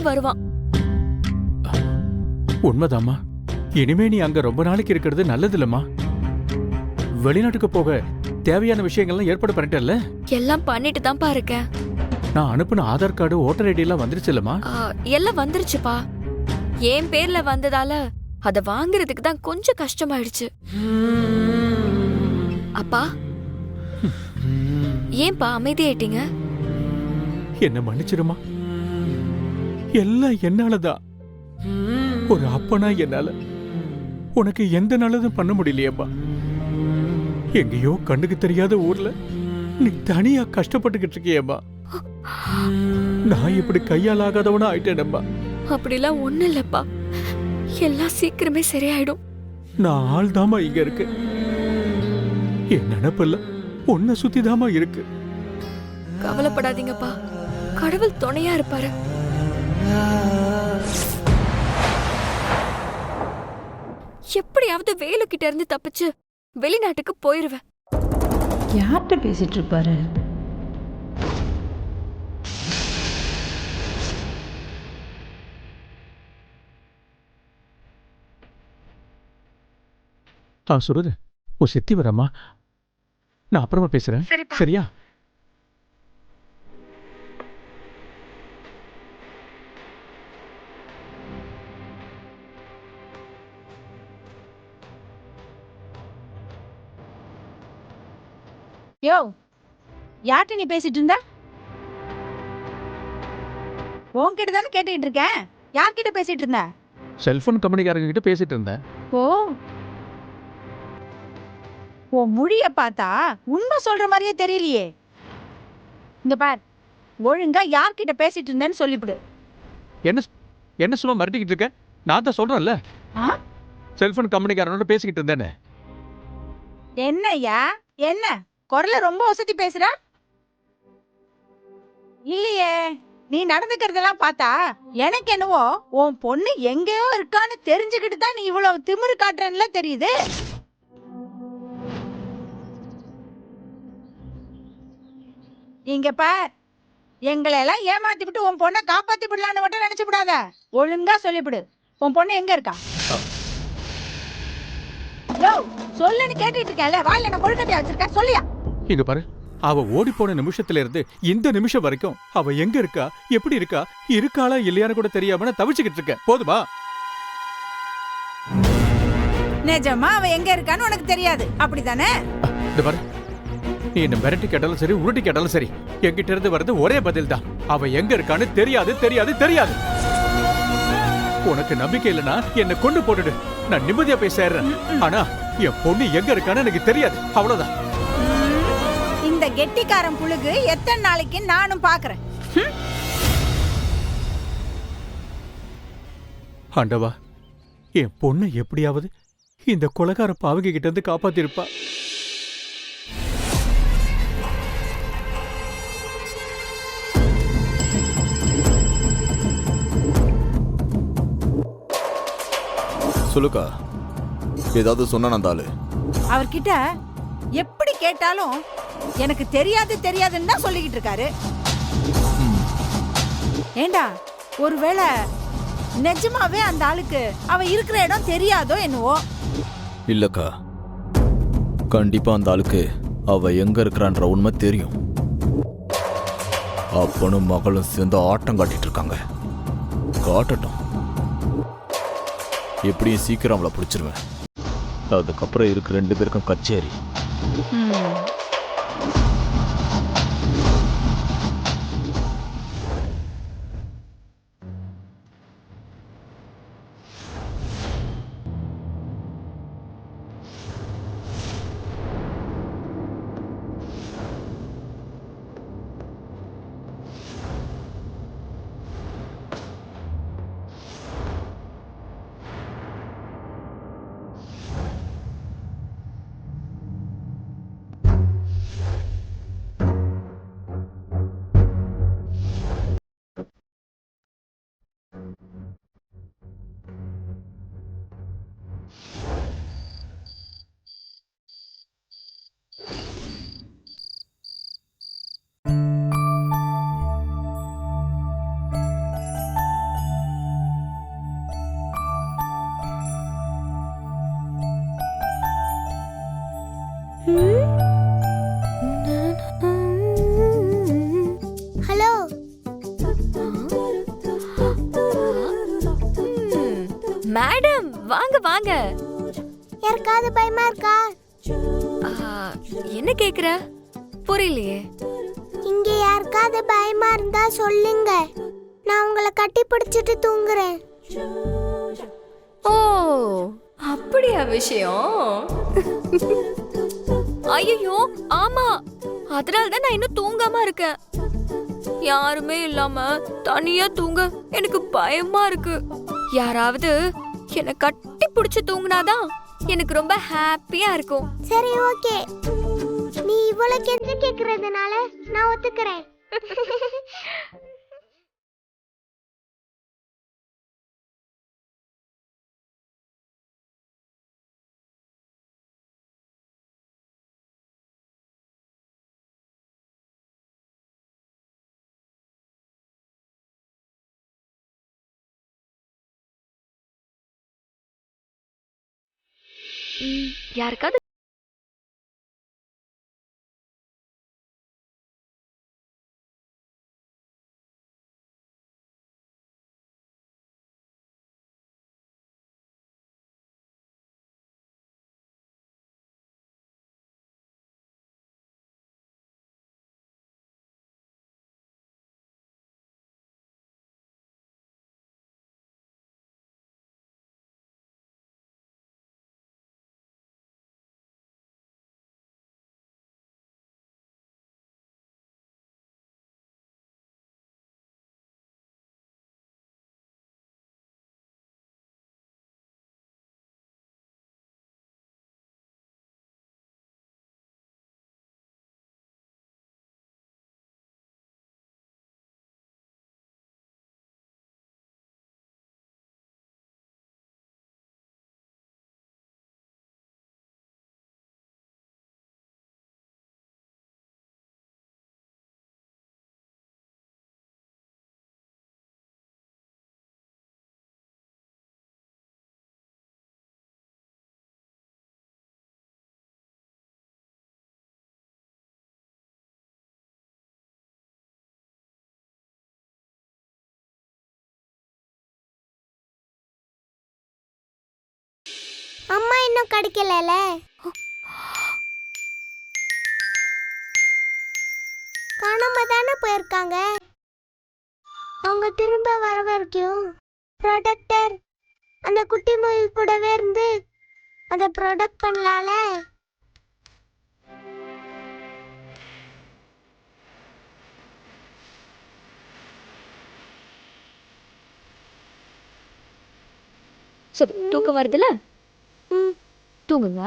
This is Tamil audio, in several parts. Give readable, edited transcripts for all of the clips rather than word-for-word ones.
வருவான். உண்மைதாம்மா. இனிமே நீ அங்க ரொம்ப நாளைக்கு இருக்கிறது நல்லது இல்லம்மா. வெளிநாட்டுக்கு போக தேவையான விஷயங்கள்லாம் ஏற்பாடு பண்ணிட்டல்ல? எல்லாம் பண்ணிட்டு தான்ப்பா இருக்கேன். நான் அனுப்புன ஆதார் கார்டு, ஓட்டர் ஐடி எல்லாம் வந்துருச்சு இல்லம்மா? எல்லாம் வந்துருச்சுப்பா. என் பேர்ல வந்ததால அத வாங்குறதுக்கு தான் கொஞ்சம் கஷ்டமாயிடுச்சு. அப்பா, ஏன்பா அமைதியாயிட்டீங்க? என்ன மன்னிச்சிருமா. எல்லாம் என்னாலதான். ஒரு அப்பனா என்னால உனக்கு எந்த நல்லதும் பண்ண முடியலையேப்பா. எங்கேயோ கண்ணுக்கு தெரியாத ஊர்ல நீ தனியா கஷ்டப்பட்டுக்கிட்டு இருக்கியேம்மா. நான் இப்படி கையால் ஆகாதவனா ஆயிட்டேனப்பா. அப்படிலாம் ஒண்ணு இல்லப்பா, எல்லாம் சீக்கிரமே சரியாயிடும். நான் ஆள் தாமா இங்க இருக்கு. என் நினைப்பெல்லாம் உன்னை சுத்திதாமா இருக்கு. கவலைப்படாதீங்கப்பா, கடவுள் துணையா இருப்பாரு. எப்படியாவது வேலு கிட்ட இருந்து தப்பிச்சு வெளிநாட்டுக்கு போயிருவேன். யார்கிட்ட பேசிட்டு இருப்பாரு? சுருது, உன் சித்தி வரம்மா. நான் அப்புறமா பேசுறேன், சரியா? யோ, யார்கிட்ட நீ பேசிட்டு இருந்த? உன்கிட்ட தானே கேட்டுக்கிட்டு இருக்கேன். யார்கிட்ட பேசிட்டு இருந்த? செல்போன் கம்பெனிக்காரங்க கிட்ட பேசிட்டு இருந்தேன். ஓ, உன் மொழிய பார்த்தா உண்மை சொல்ற மாதிரியே தெரியலையே. இங்க பார், ஒழுங்கா யார்கிட்ட பேசிட்டு இருந்தேன்னு சொல்லிவிடு. என்ன என்ன சும்மா மிரட்டிக்கிட்டு இருக்க? நான் தான் சொல்றேன்ல, செல்போன் கம்பெனிக்காரனோட பேசிக்கிட்டு இருந்தேன்னு. என்னய்யா, என்ன குரல ரொம்ப வசதி பேசுற? இல்லையே, நீ நடந்துக்கிறதெல்லாம் பார்த்தா எனக்கு என்னவோ உன் பொண்ணு எங்கேயோ இருக்கான்னு தெரிஞ்சுக்கிட்டு தான் நீ இவ்வளவு திமிரு காட்டுறன்ல தெரியுது. இங்க பார், எங்களை எல்லாம் ஏமாத்தி விட்டு உன் பொண்ணை காப்பாத்தி விடலான்னு மட்டும் நினைச்சு விடாத. ஒழுங்கா சொல்லிவிடு, உன் பொண்ணு எங்க இருக்கா? சொல்லுன்னு கேட்டுட்டு இருக்கேன்ல, வாயில நான் கொழுக்கட்டையா வச்சிருக்கேன், சொல்லியா? இங்க பாரு, அவ ஓடி போன நிமிஷத்துல இருந்து இந்த நிமிஷம் வரைக்கும் அவ எங்க இருக்கா, எப்படி இருக்கா, இருக்காளா இல்லையான்னு கூட தெரியாம நான் தவிச்சுக்கிட்டு இருக்கேன். போதுமா? நிஜமா அவ எங்க இருக்கான்னு உனக்கு தெரியாது, அப்படிதானே? இந்த பாரு, நீ என்ன மிரட்டி கேட்டாலும் சரி, உருட்டி கேட்டாலும் சரி, என்கிட்ட இருந்து வர்றது ஒரே பதில் தான். அவ எங்க இருக்கான்னு தெரியாது, தெரியாது, தெரியாது. உனக்கு நம்பிக்கை இல்லைன்னா என்ன கொண்டு போட்டுடு, நான் நிம்மதியா போய் சேர்றேன். ஆனா என் பொண்ணு எங்க இருக்கான்னு எனக்கு தெரியாது, அவ்வளவுதான். இந்த கெட்டிக்காரன் புழுகு எத்தனை நாளைக்கு நானும் பாக்குறேன். ஆண்டவா, என் பொண்ணு எப்படியாவது இந்த கொலைகார பாவங்க கிட்ட இருந்து காப்பாத்திருப்பா. சொல்லுக்கா, ஏதாவது சொன்ன அந்த ஆளு? அவர்கிட்ட எப்படி கேட்டாலும் எனக்கு தெரியாது தெரியாதுன்னு தான் சொல்லிக்கிட்டு இருக்காரு. ஏண்டா, ஒருவேளை நிஜமாவே அந்த ஆளுக்கு அவ இருக்கிற இடம் தெரியாதோ என்னவோ? இல்லக்கா, கண்டிப்பா அந்த ஆளுக்கு அவ எங்க இருக்கிறான்ற உண்மை தெரியும். அப்பனும் மகளும் சேர்ந்து ஆட்டம் காட்டிட்டு இருக்காங்க. காட்டட்டும், எப்படியும் சீக்கிரம் அவளை பிடிச்சிருவேன். அதுக்கப்புறம் இருக்கு 2 பேருக்கும் கச்சேரி. ஹலோ. மேடம் வாங்க வாங்க. யாருக்காவது பயமா இருக்கா? என்ன கேக்குற? புரியலையே. இங்க யாருக்காவது பயமா இருந்தா சொல்லுங்க, நான் உங்களை கட்டி பிடிச்சிட்டு தூங்குறேன். ஓ அப்படியா விஷயம்? ஐயோ ஆமா, அதனால தான் நான் இன்னும் தூங்காம இருக்கேன். யாருமே இல்லாம தனியா தூங்க எனக்கு பயமா இருக்கு. யாராவது என்ன கட்டி பிடிச்சு தூங்குனாதான் எனக்கு ரொம்ப ஹாப்பியா இருக்கும். சரி ஓகே, நீ இவ்வளவு கெஞ்சி கேக்குறதுனால நான் ஒத்துக்கிறேன். யாருக்காவது அம்மா இன்னும் கிடைக்கலல. காணாம தானே போயிருக்காங்க. அவங்க திரும்ப வர வரைக்கும் ப்ரொடக்டர் அந்த குட்டி மயில் கூடவே இருந்து அதை ப்ரொடக்ட் பண்ணலால. சரி தூக்கம் வருதுல, தூங்குங்க.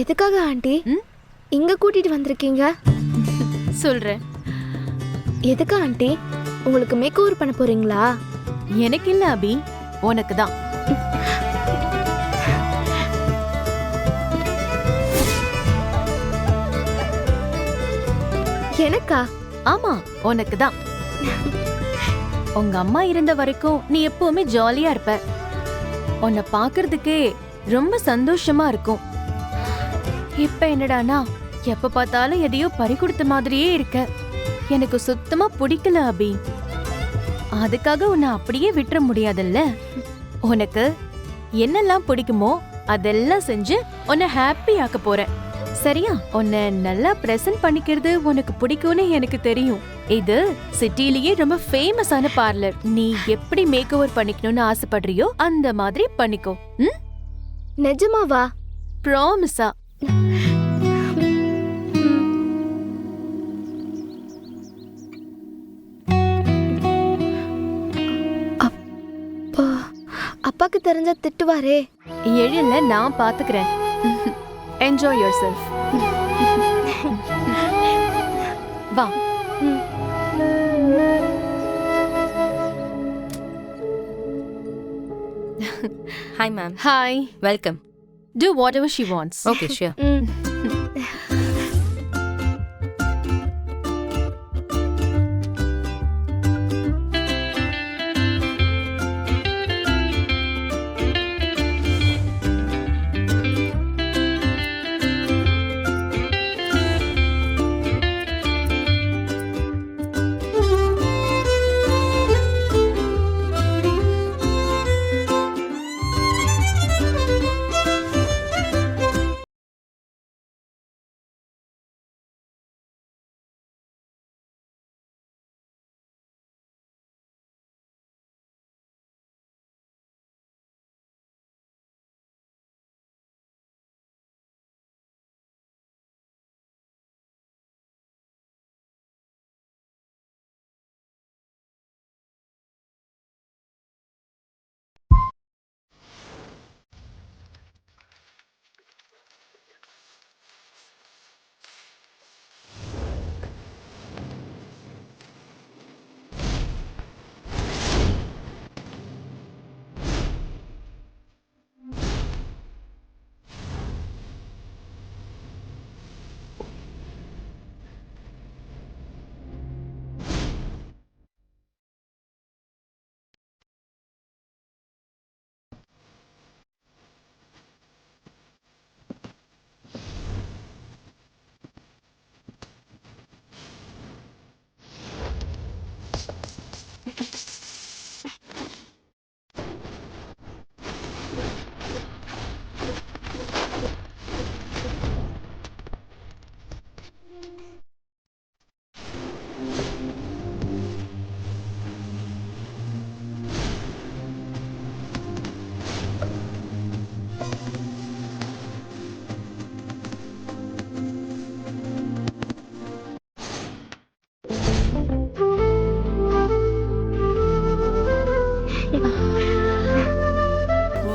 எதுக்காக ஆண்டி இங்க கூட்டிட்டு வந்திருக்கீங்க? சொல்றேன். எதுக்கு ஆண்டி? உங்களுக்கு மேக் ஓவர் பண்ண போறீங்களா? எனக்கு இல்ல அபி, உனக்கு தான். எனக்கா? ஆமா உனக்கு தான். உங்க அம்மா இருந்த வரைக்கும் நீ எப்பவுமே ஜாலியா இருப்ப. உன்னை பாக்குறதுக்கே ரொம்ப சந்தோஷமா இருக்கும். இப்ப என்னடானா எப்ப பார்த்தாலும் எதையோ பறி கொடுத்த மாதிரியே இருக்க. எனக்கு சுத்தமா பிடிக்கல அபி. அதுக்காக உன்னை அப்படியே விட்டுற முடியாதுல்ல. உனக்கு என்னெல்லாம் பிடிக்குமோ அதெல்லாம் செஞ்சு உன்னை ஹாப்பி ஆக்க போறேன். சரியா? உன்னை நல்லா பிரசன்ட் பண்ணிக்கிறது உனக்கு பிடிக்கும்னு எனக்கு தெரியும். இது சிட்டிலேயே ரொம்ப ஃபேமஸான பார்லர். நீ எப்படி மேக் ஓவர் பண்ணிக்கணும்னு ஆசைப்படுறியோ அந்த மாதிரி பண்ணிக்கோ. நிஜமாவா? ப்ராமிஸா. அப்பா அப்பாக்கு தெரிஞ்சா திட்டுவாரே. எழில நான் பாத்துக்கிறேன். Enjoy your self. வா. Hi, ma'am. Hi. Welcome. Do whatever she wants. Okay, sure.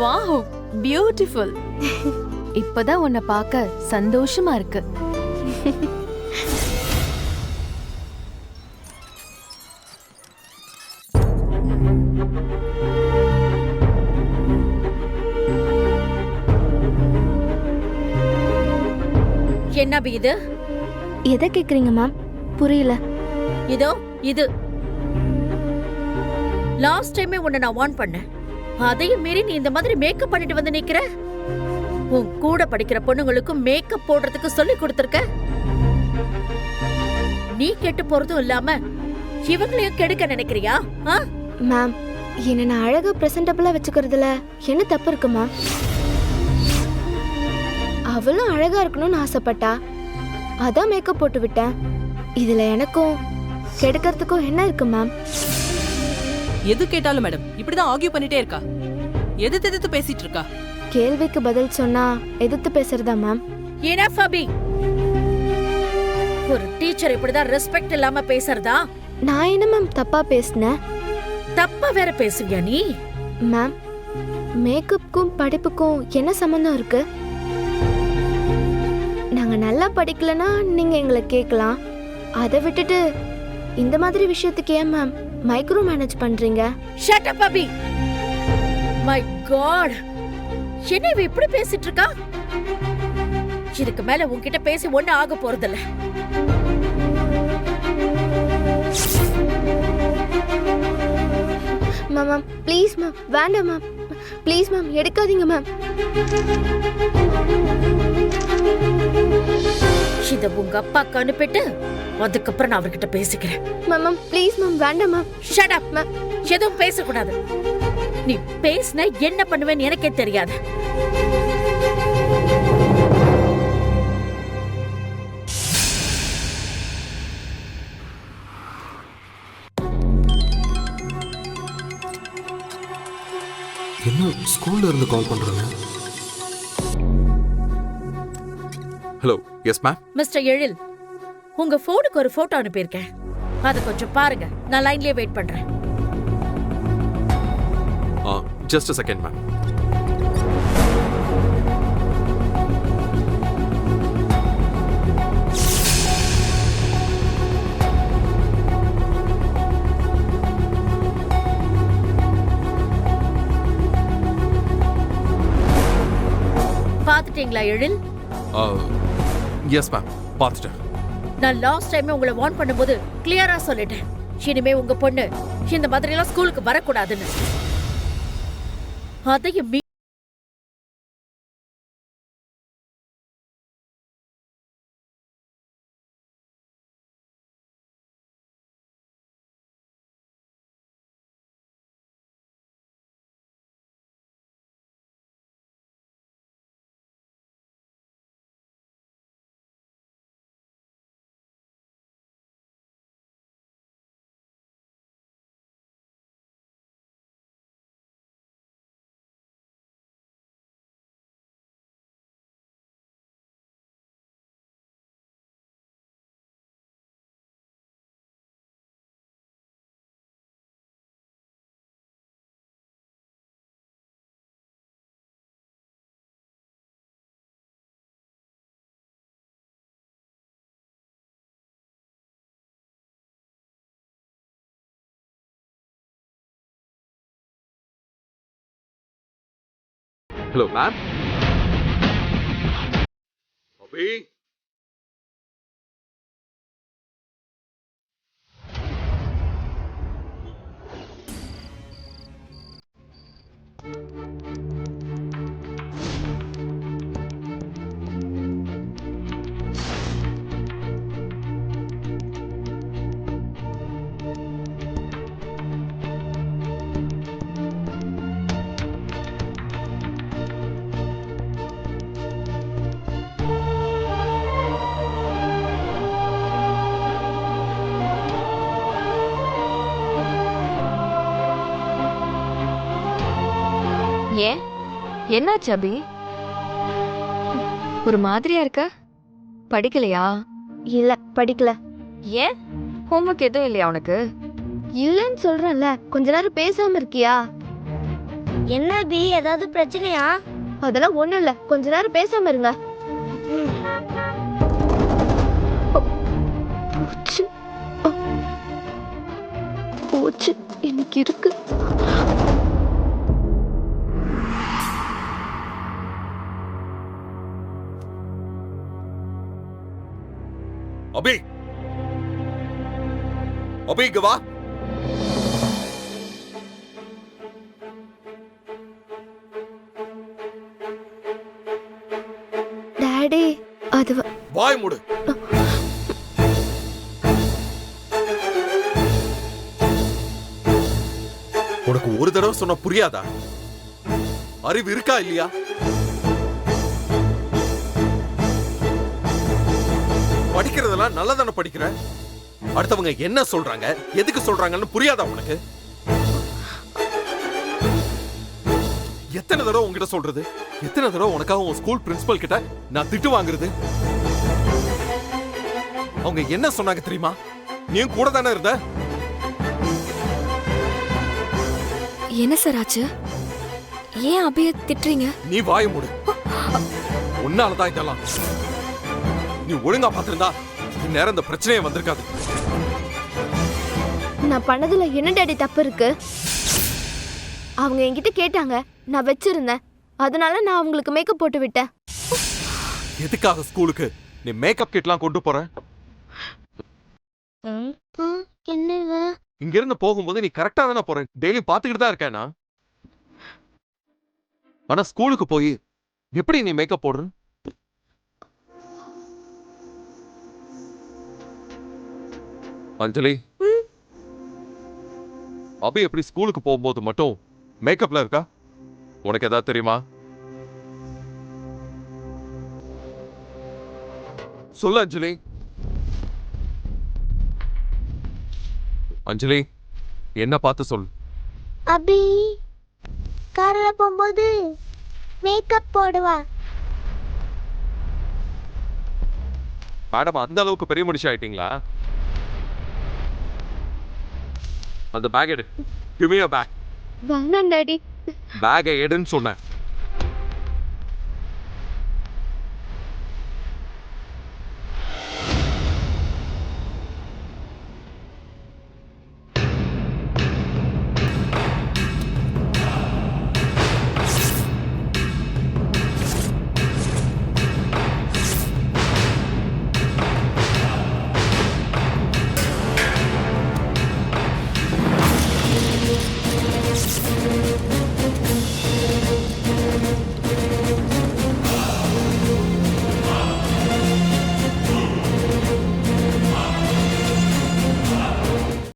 Wow, beautiful. இப்பதான் உன்னை பார்க்க சந்தோஷமா இருக்கு. என்ன அபி இது? எதை கேக்குறீங்க மேம்? புரியல. இதோ இது. லாஸ்ட் டைமே உன்னை நான் வார்ன் பண்ணேன். அதையும் மீறி நீ இந்த மாதிரி மேக்கப் பண்ணிட்டு வந்து நிக்கிற. உன் கூட படிக்கிற பொண்ணுங்களுக்கும் மேக்கப் போடுறதுக்கு சொல்லி கொடுத்திருக்க. நீ கெட்டு போறதும் இல்லாம இவங்களையும் கெடுக்க நினைக்கிறியா? மேம், என்ன நான் அழகா பிரசன்டபிளா வச்சுக்கிறதுல என்ன தப்பு இருக்கு மேம்? அவளும் அழகா இருக்கணும்னு ஆசைப்பட்டா, அதான் மேக்கப் போட்டு விட்டேன். இதுல எனக்கும் கெடுக்கிறதுக்கும் என்ன இருக்கு மேம்? எது கேட்டாலும் மேடம் இப்படிதான் ஆர்கியூ பண்ணிட்டே இருக்கா. எதிர்த்து பேசிட்டு இருக்கா. கேள்விக்கு பதில் சொன்னா எதிர்த்து பேசுறதா மேம்? எனஃப் அபி. ஒரு டீச்சர் இப்படிதான் ரெஸ்பெக்ட் இல்லாம பேசுறதா? நான் என்ன மேம் தப்பா பேசினேன்? தப்பா வேற பேசுவியா நீ? மேம், மேக்கப்புக்கும் படிப்புக்கும் என்ன சம்பந்தம் இருக்கு? நாங்க நல்லா படிக்கலனா நீங்க எங்களை கேட்கலாம். அதை விட்டுட்டு இந்த மாதிரி விஷயத்துக்கு ஏன் மேம் மைக்ரோ மேனேஜ் பண்றீங்க? Shut up Abhi. My god, என்ன இவ இப்படி பேசிட்டு இருக்கா? இதுக்கு மேல உன்கிட்ட பேசி ஒண்ணு ஆக போறதில்ல. மேம் ப்ளீஸ் மேம், வேண்டாம் மேம், ப்ளீஸ் மேம், எடுக்காதீங்க மேம். இத உங்க அப்பாக்கு அனுப்பிட்டு அதுக்கப்புறம் நான் அவர்கிட்ட பேசிக்கிறேன். மேம் ப்ளீஸ் மேம், வேண்டாம் மேம். Shut up ma'am. எதுவும் பேசக்கூடாது. நீ பேசினா என்ன பண்ணுவேன்னு எனக்கே தெரியாது. என்ன ஸ்கூல்ல இருந்து கால் பண்றாங்க? Hello, yes ma'am. Mister Ezhil, உங்க போனுக்கு ஒரு போட்டோ அனுப்பியிருக்கேன். அதை கொஞ்சம் பாருங்க. நான் லைன்லயே வெயிட் பண்றேன். Just second ma'am. பாத்துட்டீங்களா எழில்? எஸ் மேம், பார்த்துட்டேன். நான் லாஸ்ட் டைம் உங்களை வார்ன் பண்ணும்போது கிளியரா சொல்லிட்டேன், இனிமே உங்க பொண்ணு இந்த மாதிரி எல்லாம் ஸ்கூலுக்கு வரக்கூடாதுன்னு. அதையும் ஹலோ மேம். அபி, ஏன், என்னாச்சு அபி? ஒரு மாதிரியா இருக்க? படிக்கலையா? இல்ல படிக்கல. ஏன், ஹோம்ஒர்க் எதுவும் இல்லையா உனக்கு? இல்லன்னு சொல்றேன்ல, கொஞ்ச நேரம் பேசாம இருக்கியா? என்ன பி, ஏதாவது பிரச்சனையா? அதெல்லாம் ஒண்ணும் இல்ல, கொஞ்ச நேரம் பேசாம இருங்க. போச்சு. போச்சு, எனக்கு இருக்கு. அபி, அபி இங்க வா. டாடி, அது வாய் மூடு. உனக்கு ஒரு தடவை சொன்னா புரியாதா? அறிவு இருக்கா இல்லையா? படிக்கிறதெல்லாம் நல்லா தானே படிக்கிற. அடுத்தவங்க என்ன சொல்றாங்க, எதுக்கு சொல்றாங்கன்னு புரியாதா உனக்கு? எத்தனை தடவை உங்ககிட்ட சொல்றது? எத்தனை தடவை உனக்காக உன் ஸ்கூல் பிரின்சிபல் கிட்ட நான் திட்டு வாங்குறது? அவங்க என்ன சொன்னாங்க தெரியுமா? நீயும் கூட தானே இருந்த. என்ன சார் ஆச்சு? ஏன் அபிய திட்டுறீங்க? நீ வாய மூடு. உன்னாலதான் இதெல்லாம். நீ ஒழுங்கா பார்த்திருந்தா இந்நேரம் இந்த பிரச்சனையே வந்திருக்காது. நான் பண்ணதுல என்ன டாடி தப்பு இருக்கு? அவங்க என்கிட்ட கேட்டாங்க, நான் வச்சிருந்தேன், அதனால நான் அவங்களுக்கு மேக்கப் போட்டு விட்டேன். எதுக்காக ஸ்கூலுக்கு நீ மேக்கப் கிட்லாம் கொண்டு போற? என்னங்க இங்க இருந்து போகும்போது நீ கரெக்டா தானே போற. டெய்லி பாத்துக்கிட்டு தான் இருக்கேனா? ஆனா ஸ்கூலுக்கு போய் எப்படி நீ மேக்கப் போடுற? அஞ்சலி, அபி எப்படி ஸ்கூலுக்கு போகும்போது மட்டும் மேக்கப்ல இருக்கா? உனக்கு ஏதாவது தெரியுமா? சொல்லு அஞ்சலி. அஞ்சலி, என்ன பார்த்து சொல். அபி கார்ல போகும்போது மேக்கப் போடுவா. மேடம், அந்த அளவுக்கு பெரிய மனுஷன் ஆயிட்டீங்களா? அந்த பேக் எடு. Give me your bag. வேண்டாம் டாடி, பேகை எடுன்னு சொன்னேன்.